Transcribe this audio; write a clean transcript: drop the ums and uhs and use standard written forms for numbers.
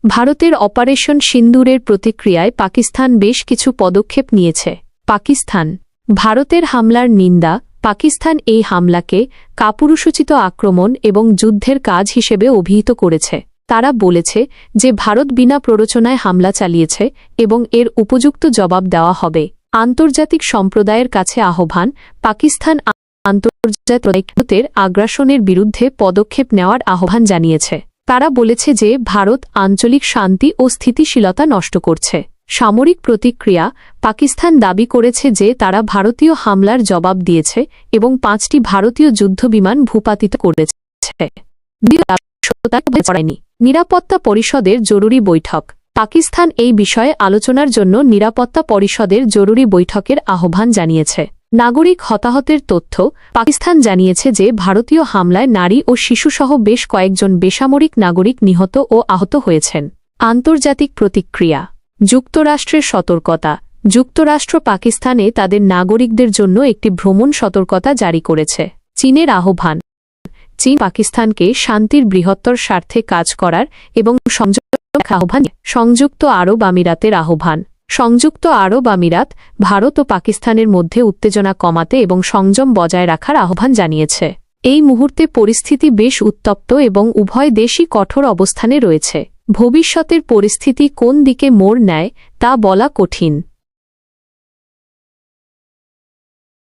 ভারতের অপারেশন সিন্দুরের প্রতিক্রিয়ায় পাকিস্তান বেশ কিছু পদক্ষেপ নিয়েছে। পাকিস্তান ভারতের হামলার নিন্দা। পাকিস্তান এই হামলাকে কাপুরুষোচিত আক্রমণ এবং যুদ্ধের কাজ হিসেবে অভিহিত করেছে। তারা বলেছে যে ভারত বিনা প্ররোচনায় হামলা চালিয়েছে এবং এর উপযুক্ত জবাব দেওয়া হবে। আন্তর্জাতিক সম্প্রদায়ের কাছে আহ্বান, পাকিস্তান আন্তর্জাতিক আগ্রাসনের বিরুদ্ধে পদক্ষেপ নেওয়ার আহ্বান জানিয়েছে। তারা বলেছে যে ভারত আঞ্চলিক শান্তি ও স্থিতিশীলতা নষ্ট করছে। সামরিক প্রতিক্রিয়া। পাকিস্তান দাবি করেছে যে তারা ভারতীয় হামলার জবাব দিয়েছে এবং 5টি ভারতীয় যুদ্ধবিমান ভূপাতিত করেছে। নিরাপত্তা পরিষদের জরুরি বৈঠক। পাকিস্তান এই বিষয়ে আলোচনার জন্য নিরাপত্তা পরিষদের জরুরি বৈঠকের আহ্বান জানিয়েছে। নাগরিক হতাহতের তথ্য। পাকিস্তান জানিয়েছে যে ভারতীয় হামলায় নারী ও শিশুসহ বেশ কয়েকজন বেসামরিক নাগরিক নিহত ও আহত হয়েছেন। আন্তর্জাতিক প্রতিক্রিয়া। যুক্তরাষ্ট্রের সতর্কতা। যুক্তরাষ্ট্র পাকিস্তানে তাদের নাগরিকদের জন্য একটি ভ্রমণ সতর্কতা জারি করেছে। চীনের আহ্বান। চীন পাকিস্তানকে শান্তির বৃহত্তর স্বার্থে কাজ করার এবং সংযুক্ত আরব আমিরাতের আহ্বান। সংযুক্ত আরব আমিরাত ভারত ও পাকিস্তানের মধ্যে উত্তেজনা কমাতে এবং সংযম বজায় রাখার আহ্বান জানিয়েছে। এই মুহূর্তে পরিস্থিতি বেশ উত্তপ্ত এবং উভয় দেশই কঠোর অবস্থানে রয়েছে। ভবিষ্যতের পরিস্থিতি কোন দিকে মোড় নেয় তা বলা কঠিন।